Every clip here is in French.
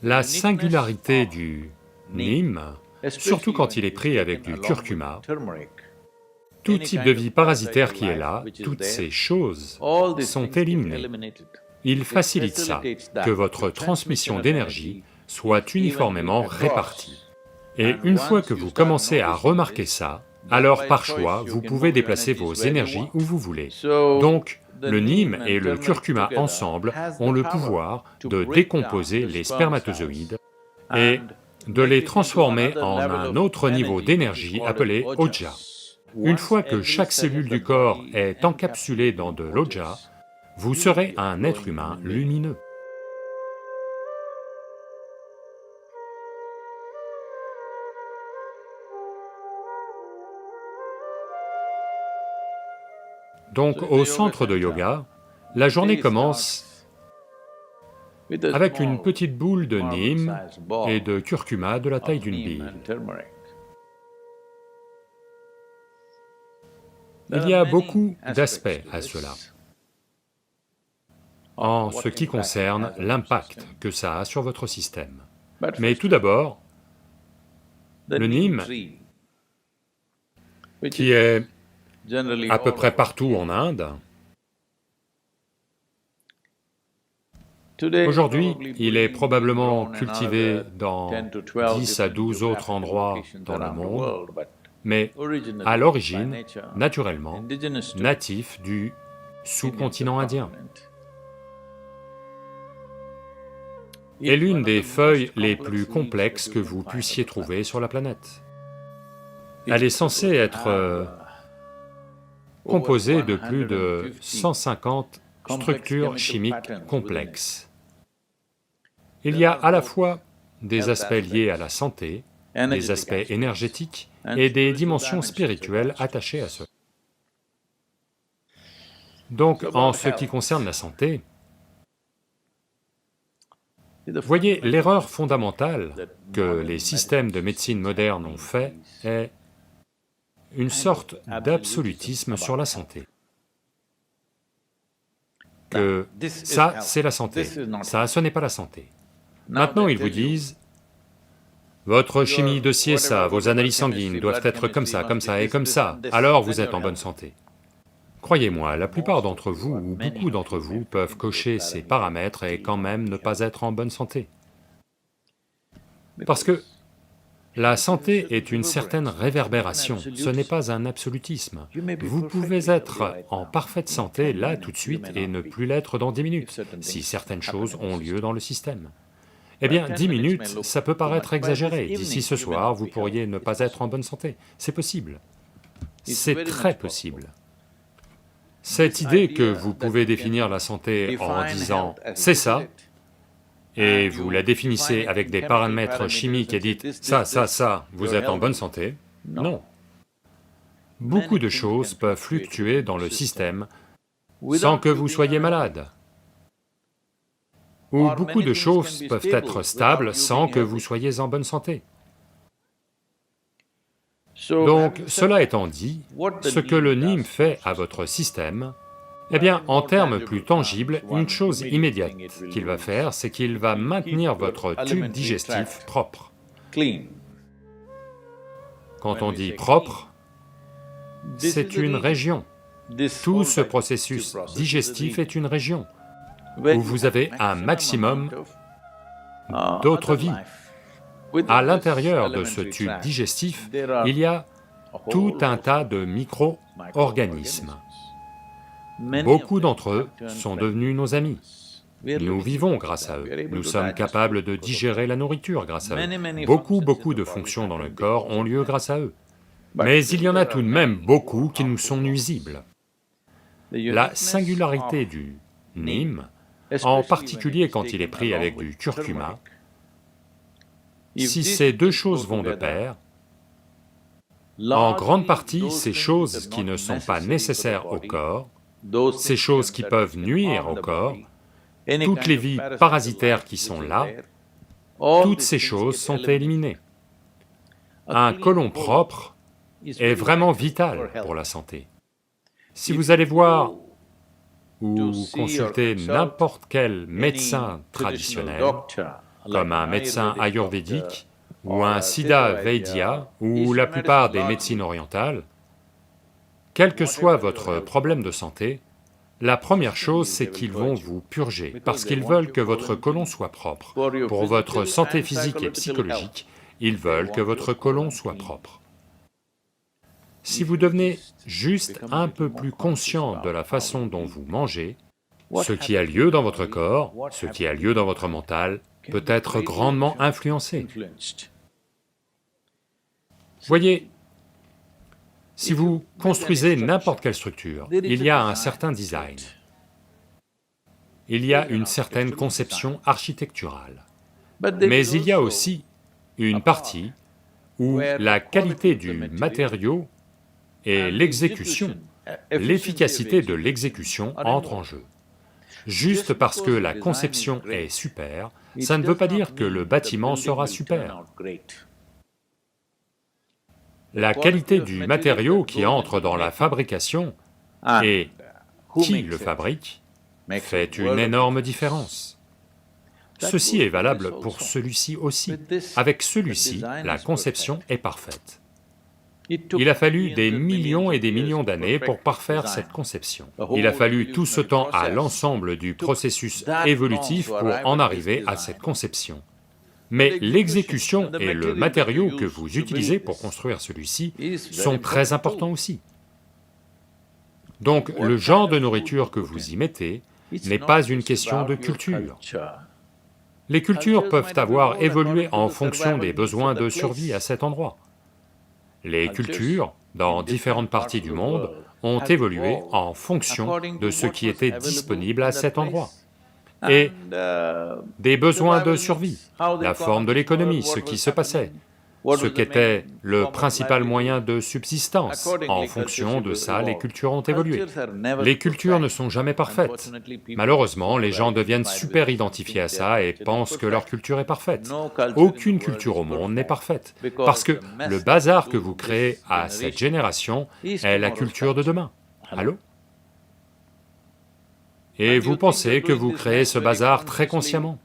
La singularité du neem, surtout quand il est pris avec du curcuma, tout type de vie parasitaire qui est là, toutes ces choses sont éliminées. Il facilite ça, que votre transmission d'énergie soit uniformément répartie. Et une fois que vous commencez à remarquer ça, alors par choix, vous pouvez déplacer vos énergies où vous voulez. Donc, le neem et le curcuma ensemble ont le pouvoir de décomposer les spermatozoïdes et de les transformer en un autre niveau d'énergie appelé oja. Une fois que chaque cellule du corps est encapsulée dans de l'oja, vous serez un être humain lumineux. Donc au centre de yoga, la journée commence avec une petite boule de neem et de curcuma de la taille d'une bille. Il y a beaucoup d'aspects à cela, en ce qui concerne l'impact que ça a sur votre système. Mais tout d'abord, le neem, qui est à peu près partout en Inde, aujourd'hui, il est probablement cultivé dans 10 à 12 autres endroits dans le monde, mais à l'origine, naturellement, natif du sous-continent indien. Est l'une des feuilles les plus complexes que vous puissiez trouver sur la planète. Elle est censée être composée de plus de 150 structures chimiques complexes. Il y a à la fois des aspects liés à la santé, des aspects énergétiques et des dimensions spirituelles attachées à cela. Donc, en ce qui concerne la santé, voyez, l'erreur fondamentale que les systèmes de médecine moderne ont fait est une sorte d'absolutisme sur la santé. Que ça, c'est la santé, ça, ce n'est pas la santé. Maintenant, ils vous disent, votre chimie de ci et ça, vos analyses sanguines doivent être comme ça et comme ça, alors vous êtes en bonne santé. Croyez-moi, la plupart d'entre vous, ou beaucoup d'entre vous, peuvent cocher ces paramètres et quand même ne pas être en bonne santé. Parce que la santé est une certaine réverbération, ce n'est pas un absolutisme. Vous pouvez être en parfaite santé là tout de suite et ne plus l'être dans 10 minutes, si certaines choses ont lieu dans le système. Eh bien, 10 minutes, ça peut paraître exagéré, d'ici ce soir, vous pourriez ne pas être en bonne santé, c'est possible. C'est très possible. Cette idée que vous pouvez définir la santé en disant « c'est ça », et vous la définissez avec des paramètres chimiques et dites « ça, vous êtes en bonne santé », non. Beaucoup de choses peuvent fluctuer dans le système sans que vous soyez malade. Ou beaucoup de choses peuvent être stables sans que vous soyez en bonne santé. Donc, cela étant dit, ce que le neem fait à votre système, eh bien, en termes plus tangibles, une chose immédiate qu'il va faire, c'est qu'il va maintenir votre tube digestif propre. Quand on dit propre, c'est une région. Tout ce processus digestif est une région où vous avez un maximum d'autres vies. À l'intérieur de ce tube digestif, il y a tout un tas de micro-organismes. Beaucoup d'entre eux sont devenus nos amis. Nous vivons grâce à eux, nous sommes capables de digérer la nourriture grâce à eux. Beaucoup de fonctions dans le corps ont lieu grâce à eux. Mais il y en a tout de même beaucoup qui nous sont nuisibles. La singularité du neem, en particulier quand il est pris avec du curcuma, si ces deux choses vont de pair, en grande partie, ces choses qui ne sont pas nécessaires au corps, ces choses qui peuvent nuire au corps, toutes les vies parasitaires qui sont là, toutes ces choses sont éliminées. Un côlon propre est vraiment vital pour la santé. Si vous allez voir ou consulter n'importe quel médecin traditionnel, comme un médecin ayurvédique, ou un Siddha Vaidya, ou la plupart des médecines orientales, quel que soit votre problème de santé, la première chose c'est qu'ils vont vous purger, parce qu'ils veulent que votre côlon soit propre. Pour votre santé physique et psychologique, ils veulent que votre côlon soit propre. Si vous devenez juste un peu plus conscient de la façon dont vous mangez, ce qui a lieu dans votre corps, ce qui a lieu dans votre mental, peut être grandement influencé. Voyez, si vous construisez n'importe quelle structure, il y a un certain design, il y a une certaine conception architecturale, mais il y a aussi une partie où la qualité du matériau et l'exécution, l'efficacité de l'exécution entrent en jeu. Juste parce que la conception est super, ça ne veut pas dire que le bâtiment sera super. La qualité du matériau qui entre dans la fabrication et qui le fabrique fait une énorme différence. Ceci est valable pour celui-ci aussi. Avec celui-ci, la conception est parfaite. Il a fallu des millions et des millions d'années pour parfaire cette conception. Il a fallu tout ce temps à l'ensemble du processus évolutif pour en arriver à cette conception. Mais l'exécution et le matériau que vous utilisez pour construire celui-ci sont très importants aussi. Donc le genre de nourriture que vous y mettez n'est pas une question de culture. Les cultures peuvent avoir évolué en fonction des besoins de survie à cet endroit. Les cultures, dans différentes parties du monde, ont évolué en fonction de ce qui était disponible à cet endroit. Et des besoins de survie, la forme de l'économie, ce qui se passait, ce qu'était le principal moyen de subsistance. En fonction de ça, les cultures ont évolué. Les cultures ne sont jamais parfaites. Malheureusement, les gens deviennent super identifiés à ça et pensent que leur culture est parfaite. Aucune culture au monde n'est parfaite, parce que le bazar que vous créez à cette génération est la culture de demain. Allô? Et vous pensez que vous créez ce bazar très consciemment?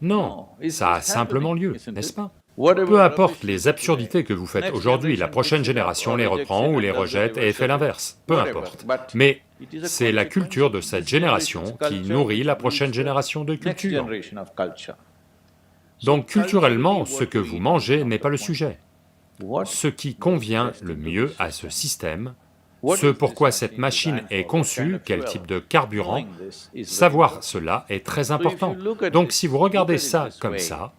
Non, ça a simplement lieu, n'est-ce pas? Peu importe les absurdités que vous faites aujourd'hui, la prochaine génération les reprend ou les rejette et fait l'inverse, peu importe. Mais c'est la culture de cette génération qui nourrit la prochaine génération de culture. Donc culturellement, ce que vous mangez n'est pas le sujet. Ce qui convient le mieux à ce système, ce pourquoi cette machine est conçue, quel type de carburant, savoir cela est très important. Donc si vous regardez ça comme ça,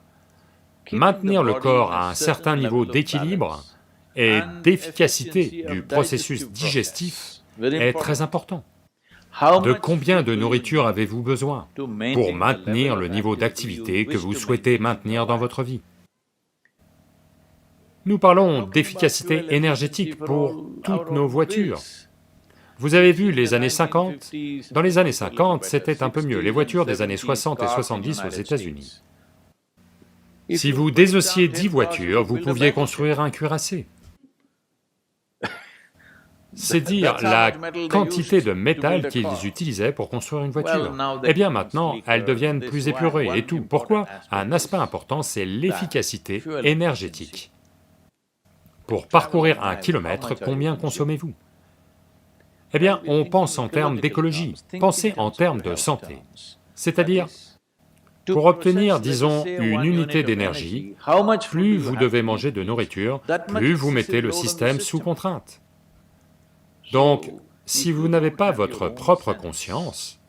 maintenir le corps à un certain niveau d'équilibre et d'efficacité du processus digestif est très important. De combien de nourriture avez-vous besoin pour maintenir le niveau d'activité que vous souhaitez maintenir dans votre vie? Nous parlons d'efficacité énergétique pour toutes nos voitures. Vous avez vu les années 50? Dans les années 50, c'était un peu mieux, les voitures des années 60 et 70 aux États-Unis. Si vous désossiez 10 voitures, vous pouviez construire un cuirassé. C'est dire la quantité de métal qu'ils utilisaient pour construire une voiture. Eh bien maintenant, elles deviennent plus épurées et tout. Pourquoi? Un aspect important, c'est l'efficacité énergétique. Pour parcourir 1 kilomètre, combien consommez-vous? Eh bien, on pense en termes d'écologie, pensez en termes de santé. C'est-à-dire, pour obtenir, disons, une unité d'énergie, plus vous devez manger de nourriture, plus vous mettez le système sous contrainte. Donc, si vous n'avez pas votre propre conscience,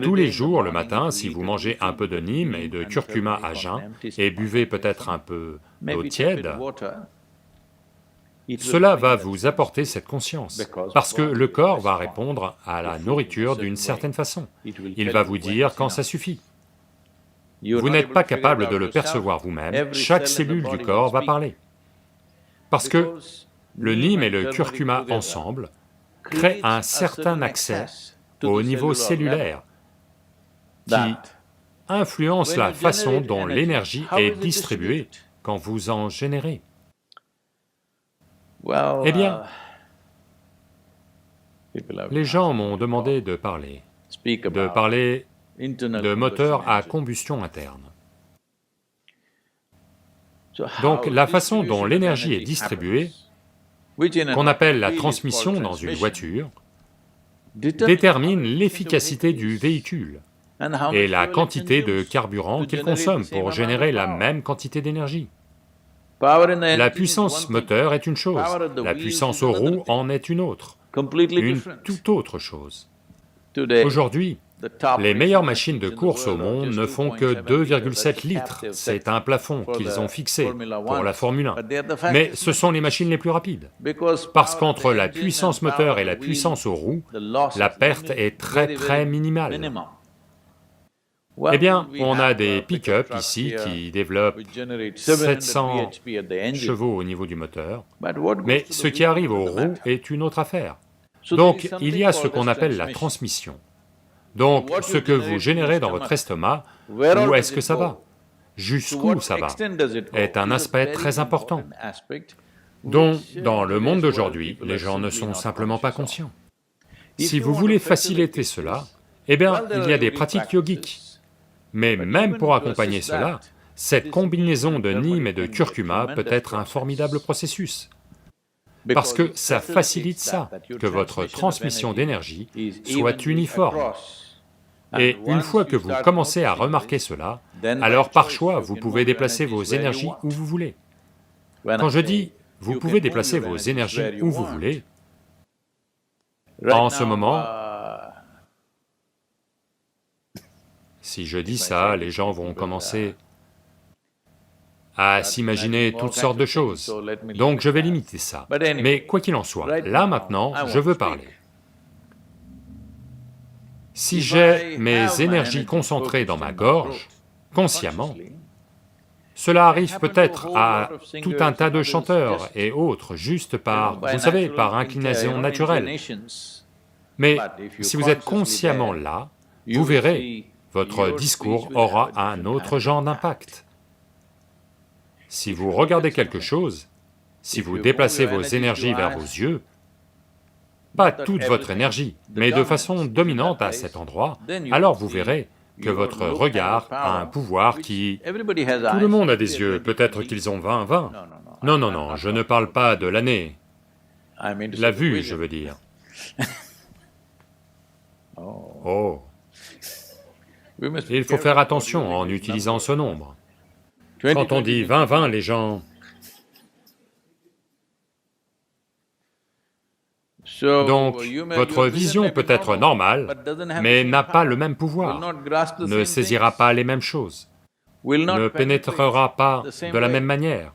tous les jours, le matin, si vous mangez un peu de nîmes et de curcuma à jeun, et buvez peut-être un peu d'eau tiède, cela va vous apporter cette conscience, parce que le corps va répondre à la nourriture d'une certaine façon. Il va vous dire quand ça suffit. Vous n'êtes pas capable de le percevoir vous-même, chaque cellule du corps va parler. Parce que le nîmes et le curcuma ensemble créent un certain accès au niveau cellulaire qui influence la façon dont l'énergie est distribuée quand vous en générez. Eh bien, les gens m'ont demandé de parler de moteurs à combustion interne. Donc la façon dont l'énergie est distribuée, qu'on appelle la transmission dans une voiture, détermine l'efficacité du véhicule et la quantité de carburant qu'il consomme pour générer la même quantité d'énergie. La puissance moteur est une chose, la puissance aux roues en est une autre, une toute autre chose. Aujourd'hui, les meilleures machines de course au monde ne font que 2,7 litres, c'est un plafond qu'ils ont fixé pour la Formule 1. Mais ce sont les machines les plus rapides, parce qu'entre la puissance moteur et la puissance aux roues, la perte est très minimale. Eh bien, on a des pick-up ici qui développent 700 chevaux au niveau du moteur, mais ce qui arrive aux roues est une autre affaire. Donc, il y a ce qu'on appelle la transmission. Donc, ce que vous générez dans votre estomac, où est-ce que ça va? Jusqu'où ça va? Est un aspect très important, dont, dans le monde d'aujourd'hui, les gens ne sont simplement pas conscients. Si vous voulez faciliter cela, eh bien, il y a des pratiques yogiques. Mais même pour accompagner cela, cette combinaison de neem et de curcuma peut être un formidable processus. Parce que ça facilite ça, que votre transmission d'énergie soit uniforme. Et une fois que vous commencez à remarquer cela, alors par choix, vous pouvez déplacer vos énergies où vous voulez. Quand je dis « vous pouvez déplacer vos énergies où vous voulez », en ce moment, si je dis ça, les gens vont commencer à s'imaginer toutes sortes de choses, donc je vais limiter ça. Mais quoi qu'il en soit, là maintenant, je veux parler. Si j'ai mes énergies concentrées dans ma gorge, consciemment, cela arrive peut-être à tout un tas de chanteurs et autres, juste par, vous savez, par inclination naturelle. Mais si vous êtes consciemment là, vous verrez, votre discours aura un autre genre d'impact. Si vous regardez quelque chose, si vous déplacez vos énergies vers vos yeux, pas toute votre énergie, mais de façon dominante à cet endroit, alors vous verrez que votre regard a un pouvoir qui... Tout le monde a des yeux, peut-être qu'ils ont 20. Non, je ne parle pas de l'année, la vue, je veux dire. Oh. Il faut faire attention en utilisant ce nombre. Quand on dit 20, les gens... Donc, votre vision peut être normale, mais n'a pas le même pouvoir, ne saisira pas les mêmes choses, ne pénétrera pas de la même manière,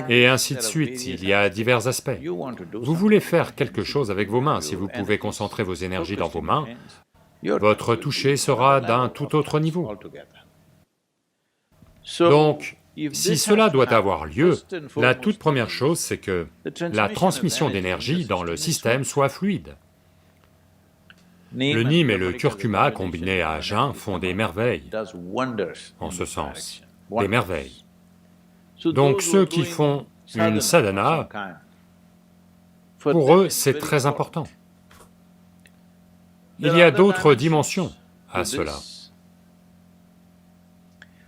et ainsi de suite, il y a divers aspects. Vous voulez faire quelque chose avec vos mains, si vous pouvez concentrer vos énergies dans vos mains, votre toucher sera d'un tout autre niveau. Donc, si cela doit avoir lieu, la toute première chose, c'est que la transmission d'énergie dans le système soit fluide. Le neem et le curcuma combinés à jeun font des merveilles, en ce sens, des merveilles. Donc ceux qui font une sadhana, pour eux c'est très important. Il y a d'autres dimensions à cela.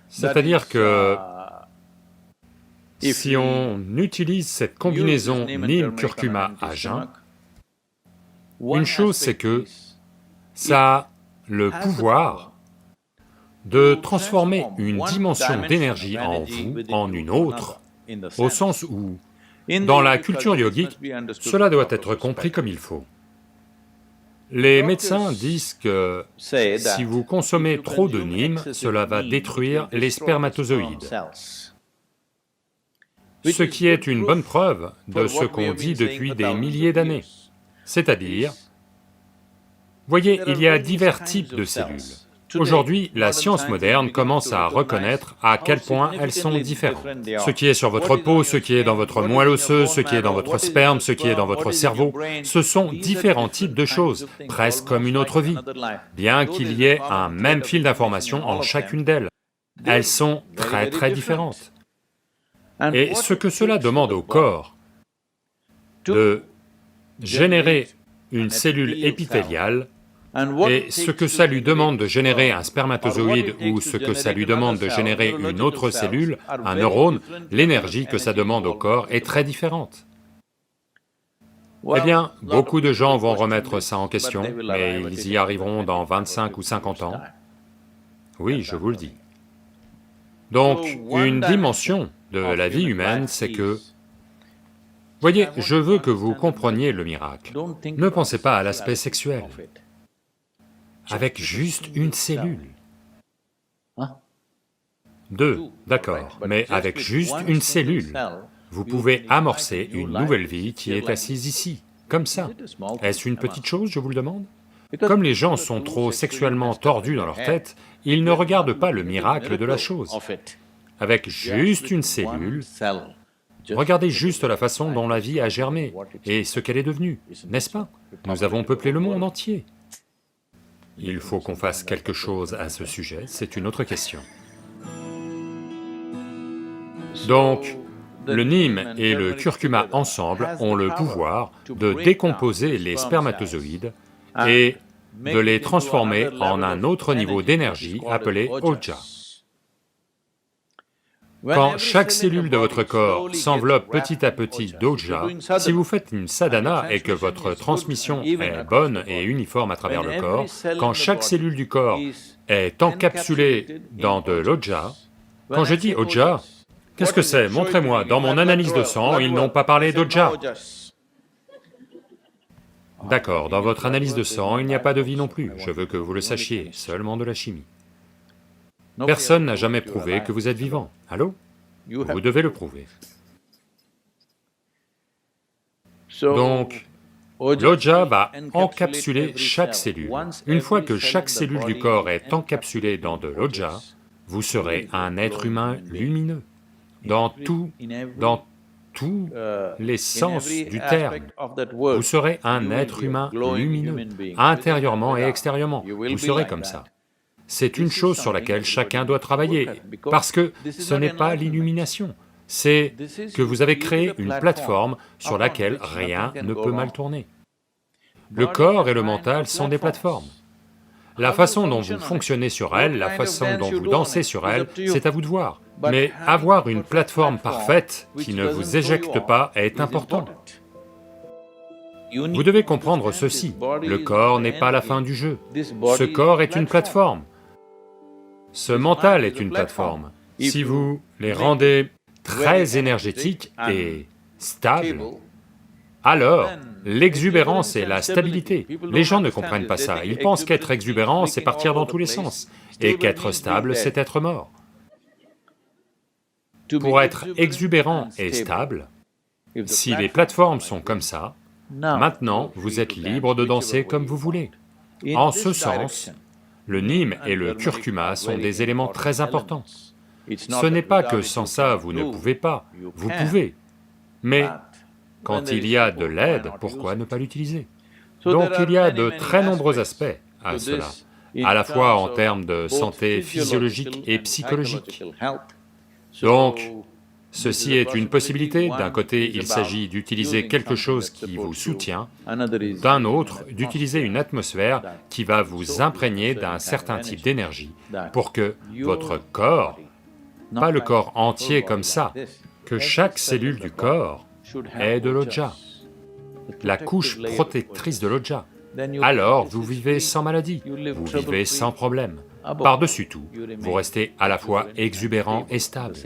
C'est-à-dire que si on utilise cette combinaison neem-curcuma à jeun, une chose c'est que ça a le pouvoir de transformer une dimension d'énergie en vous en une autre, au sens où, dans la culture yogique, cela doit être compris comme il faut. Les médecins disent que si vous consommez trop de neem, cela va détruire les spermatozoïdes. Ce qui est une bonne preuve de ce qu'on dit depuis des milliers d'années. C'est-à-dire, voyez, il y a divers types de cellules. Aujourd'hui, la science moderne commence à reconnaître à quel point elles sont différentes. Ce qui est sur votre peau, ce qui est dans votre moelle osseuse, ce qui est dans votre sperme, ce qui est dans votre cerveau, ce sont différents types de choses, presque comme une autre vie, bien qu'il y ait un même fil d'information en chacune d'elles. Elles sont très différentes. Et ce que cela demande au corps, de générer une cellule épithéliale Et ce que ça lui demande de générer un spermatozoïde ou ce que ça lui demande de générer une autre cellule, un neurone, l'énergie que ça demande au corps est très différente. Eh bien, beaucoup de gens vont remettre ça en question, mais ils y arriveront dans 25 ou 50 ans. Oui, je vous le dis. Donc, une dimension de la vie humaine, c'est que... Voyez, je veux que vous compreniez le miracle. Ne pensez pas à l'aspect sexuel. Avec juste une cellule. Deux, d'accord, mais avec juste une cellule, vous pouvez amorcer une nouvelle vie qui est assise ici, comme ça. Est-ce une petite chose, je vous le demande? Comme les gens sont trop sexuellement tordus dans leur tête, ils ne regardent pas le miracle de la chose. Avec juste une cellule, regardez juste la façon dont la vie a germé et ce qu'elle est devenue, n'est-ce pas? Nous avons peuplé le monde entier. Il faut qu'on fasse quelque chose à ce sujet, c'est une autre question. Donc, le neem et le curcuma ensemble ont le pouvoir de décomposer les spermatozoïdes et de les transformer en un autre niveau d'énergie appelé Oja. Quand chaque cellule de votre corps s'enveloppe petit à petit d'Oja, si vous faites une sadhana et que votre transmission est bonne et uniforme à travers le corps, quand chaque cellule du corps est encapsulée dans de l'Oja, quand je dis Oja, qu'est-ce que c'est? Montrez-moi, dans mon analyse de sang, ils n'ont pas parlé d'Oja. D'accord, dans votre analyse de sang, il n'y a pas de vie non plus, je veux que vous le sachiez, seulement de la chimie. Personne n'a jamais prouvé que vous êtes vivant, allô? Vous devez le prouver. Donc, l'Oja va encapsuler chaque cellule. Une fois que chaque cellule du corps est encapsulée dans de l'Oja, vous serez un être humain lumineux, dans tous les sens du terme. Vous serez un être humain lumineux, intérieurement et extérieurement, vous serez comme ça. C'est une chose sur laquelle chacun doit travailler, parce que ce n'est pas l'illumination, c'est que vous avez créé une plateforme sur laquelle rien ne peut mal tourner. Le corps et le mental sont des plateformes. La façon dont vous fonctionnez sur elles, la façon dont vous dansez sur elles, c'est à vous de voir. Mais avoir une plateforme parfaite qui ne vous éjecte pas est important. Vous devez comprendre ceci, le corps n'est pas la fin du jeu. Ce corps est une plateforme. Ce mental est une plateforme. Si vous les rendez très énergétiques et stables, alors l'exubérance et la stabilité. Les gens ne comprennent pas ça, ils pensent qu'être exubérant, c'est partir dans tous les sens, et qu'être stable, c'est être mort. Pour être exubérant et stable, si les plateformes sont comme ça, maintenant vous êtes libre de danser comme vous voulez. En ce sens, le neem et le curcuma sont des éléments très importants. Ce n'est pas que sans ça vous ne pouvez pas, vous pouvez, mais quand il y a de l'aide, pourquoi ne pas l'utiliser? Donc il y a de très nombreux aspects à cela, à la fois en termes de santé physiologique et psychologique. Donc, ceci est une possibilité, d'un côté il s'agit d'utiliser quelque chose qui vous soutient, d'un autre d'utiliser une atmosphère qui va vous imprégner d'un certain type d'énergie pour que votre corps, pas le corps entier comme ça, que chaque cellule du corps ait de l'Oja, la couche protectrice de l'Oja. Alors vous vivez sans maladie, vous vivez sans problème. Par-dessus tout, vous restez à la fois exubérant et stable.